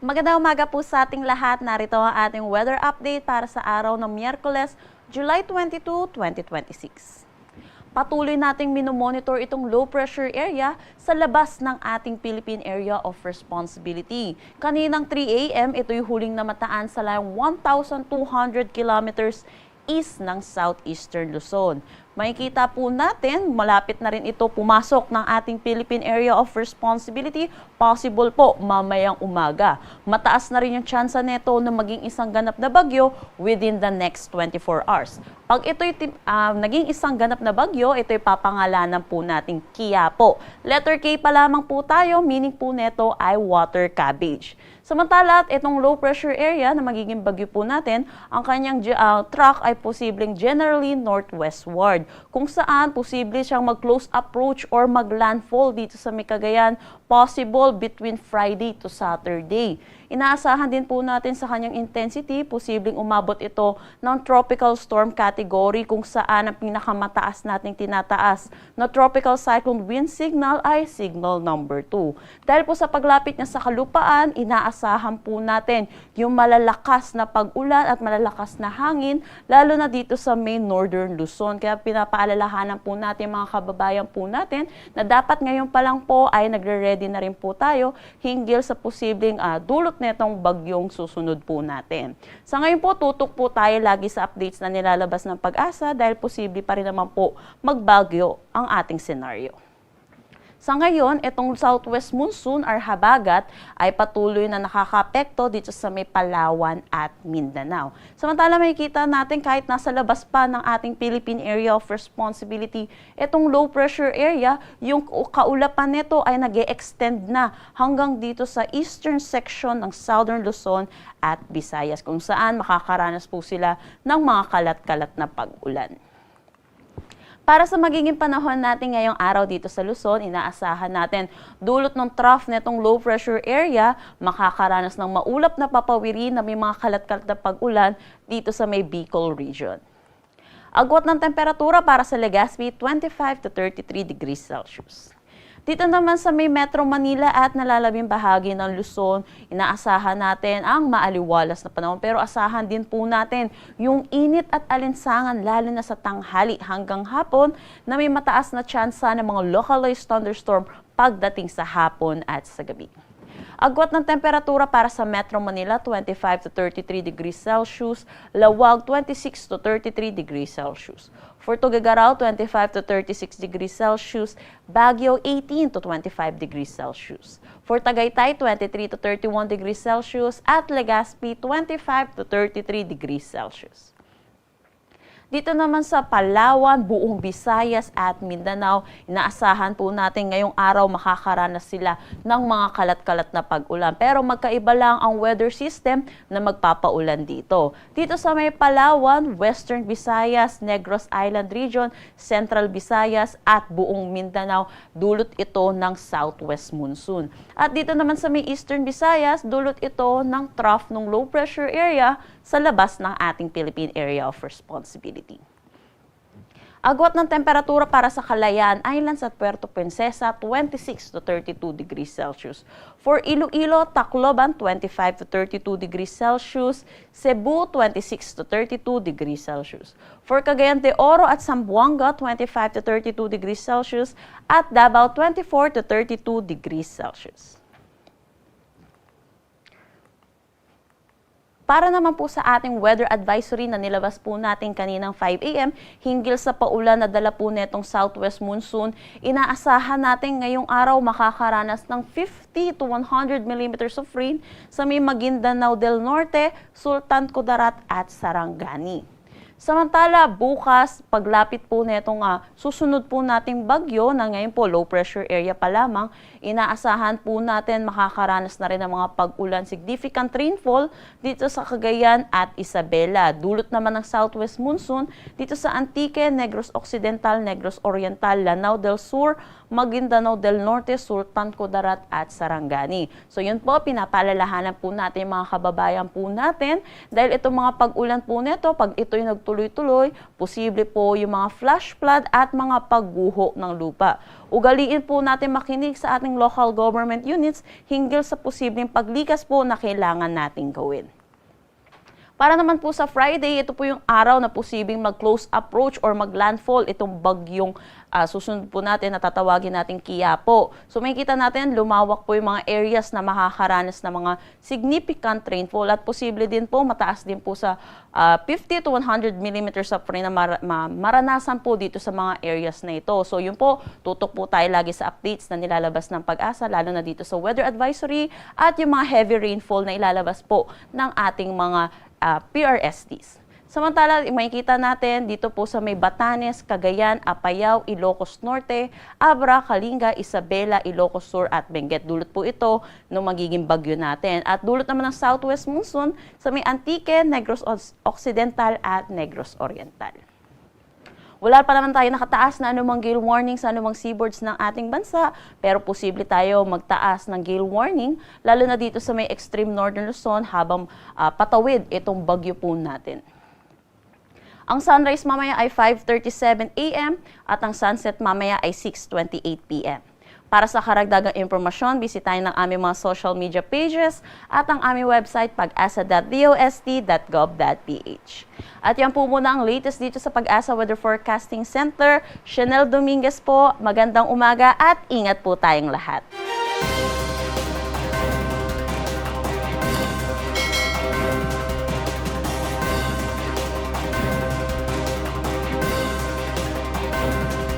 Magandang umaga po sa ating lahat. Narito ang ating weather update para sa araw ng Miyerkules, July 22, 2026. Patuloy nating minomonitor itong low pressure area sa labas ng ating Philippine Area of Responsibility. Kaninang 3 a.m., ito'y huling namataan sa layong 1,200 kilometers east ng southeastern Luzon. Makikita po natin, malapit na rin ito pumasok ng ating Philippine Area of Responsibility, possible po mamayang umaga. Mataas na rin yung tsansa nito na maging isang ganap na bagyo within the next 24 hours. Pag ito'y naging isang ganap na bagyo, ito'y papangalanan po nating Quiapo. Letter K pa lamang po tayo, meaning po neto ay water cabbage. Samantala, itong low pressure area na magiging bagyo po natin, ang kanyang track ay posibleng generally northwestward, kung saan posible siyang mag-close approach or mag-landfall dito sa Cagayan, possible between Friday to Saturday. Inaasahan din po natin sa kanyang intensity, posibleng umabot ito ng tropical storm category, kung saan ang pinakamataas nating tinataas na tropical cyclone wind signal ay signal number 2. Dahil po sa paglapit niya sa kalupaan, inaasahan po natin yung malalakas na pag-ulan at malalakas na hangin, lalo na dito sa may northern Luzon. Kaya pinapaalalahanan po natin mga kababayan po natin na dapat ngayon pa lang po ay nagre-ready na rin po tayo hinggil sa posibleng dulot netong bagyong susunod po natin. Sa ngayon po, tutok po tayo lagi sa updates na nilalabas ng Pag-asa dahil posible pa rin naman po magbagyo ang ating senaryo. Sa ngayon, itong southwest monsoon or habagat ay patuloy na nakakaapekto dito sa may Palawan at Mindanao. Samantala, makikita natin kahit nasa labas pa ng ating Philippine Area of Responsibility, itong low pressure area, yung kaulapan nito ay nag-e-extend na hanggang dito sa eastern section ng southern Luzon at Visayas, kung saan makakaranas po sila ng mga kalat-kalat na pag-ulan. Para sa magiging panahon natin ngayong araw dito sa Luzon, inaasahan natin dulot ng trough netong low pressure area, makakaranas ng maulap na papawiri na may mga kalat-kalat na pag-ulan dito sa may Bicol region. Agwat ng temperatura para sa Legazpi, 25 to 33 degrees Celsius. Dito naman sa may Metro Manila at nalalabing bahagi ng Luzon, inaasahan natin ang maaliwalas na panahon, pero asahan din po natin yung init at alinsangan lalo na sa tanghali hanggang hapon na may mataas na tsansa ng mga localized thunderstorm pagdating sa hapon at sa gabi. Agwat ng temperatura para sa Metro Manila, 25 to 33 degrees Celsius, Lawag 26 to 33 degrees Celsius. For Tuguegarao, 25 to 36 degrees Celsius, Baguio 18 to 25 degrees Celsius. For Tagaytay, 23 to 31 degrees Celsius at Legazpi, 25 to 33 degrees Celsius. Dito naman sa Palawan, buong Visayas at Mindanao, inaasahan po natin ngayong araw makakaranas sila ng mga kalat-kalat na pag-ulan. Pero magkaiba lang ang weather system na magpapaulan dito. Dito sa may Palawan, Western Visayas, Negros Island Region, Central Visayas at buong Mindanao, dulot ito ng southwest monsoon. At dito naman sa may Eastern Visayas, dulot ito ng trough ng low pressure area sa labas ng ating Philippine Area of Responsibility. Agwat ng temperatura para sa Calayan Islands at Puerto Princesa, 26 to 32 degrees Celsius. For Iloilo, Tacloban, 25 to 32 degrees Celsius. Cebu, 26 to 32 degrees Celsius. For Cagayan de Oro at Zamboanga, 25 to 32 degrees Celsius. At Davao, 24 to 32 degrees Celsius. Para naman po sa ating weather advisory na nilabas po natin kaninang 5 a.m. hinggil sa paulan na dala po netong southwest monsoon, inaasahan natin ngayong araw makakaranas ng 50 to 100 millimeters of rain sa may Maguindanao del Norte, Sultan Kudarat at Sarangani. Samantala, bukas, paglapit po netong susunod po nating bagyo na ngayon po low pressure area pa lamang, inaasahan po natin makakaranas na rin ng mga pag-ulan, significant rainfall dito sa Cagayan at Isabela. Dulot naman ng southwest monsoon dito sa Antique, Negros Occidental, Negros Oriental, Lanao del Sur, Maguindanao del Norte, Sultan Kudarat at Sarangani. So yun po, pinapaalalahanan po natin mga kababayan po natin dahil itong mga pag-ulan po nito, pag ito'y nagtuloy-tuloy, posible po yung mga flash flood at mga pagguho ng lupa. Ugaliin po natin makinig sa ating ating local government units hinggil sa posibleng paglikas po na kailangan nating gawin. Para naman po sa Friday, ito po yung araw na posibleng mag-close approach or mag-landfall itong bagyong susunod po natin na tatawagin natin Quiapo. So makikita natin lumawak po yung mga areas na makakaranas ng mga significant rainfall at posible din po mataas din po sa 50 to 100 millimeters of rain na maranasan po dito sa mga areas na ito. So yun po, tutok po tayo lagi sa updates na nilalabas ng Pag-asa, lalo na dito sa weather advisory at yung mga heavy rainfall na ilalabas po ng ating mga PRSDs. Samantala, makikita natin dito po sa may Batanes, Cagayan, Apayao, Ilocos Norte, Abra, Kalinga, Isabela, Ilocos Sur at Benguet. Dulot po ito ng magiging bagyo natin. At dulot naman ng southwest monsoon sa may Antique, Negros Occidental at Negros Oriental. Wala pa naman tayo nakataas na anumang gale warning sa anumang seaboards ng ating bansa, pero posible tayo magtaas ng gale warning, lalo na dito sa may extreme northern Luzon habang patawid itong bagyo po natin. Ang sunrise mamaya ay 5:37 a.m. at ang sunset mamaya ay 6:28 p.m. Para sa karagdagang impormasyon, bisitahin ang aming mga social media pages at ang aming website pag-asa.dost.gov.ph. At yan po muna ang latest dito sa Pag-asa Weather Forecasting Center. Chanel Dominguez po, magandang umaga at ingat po tayong lahat.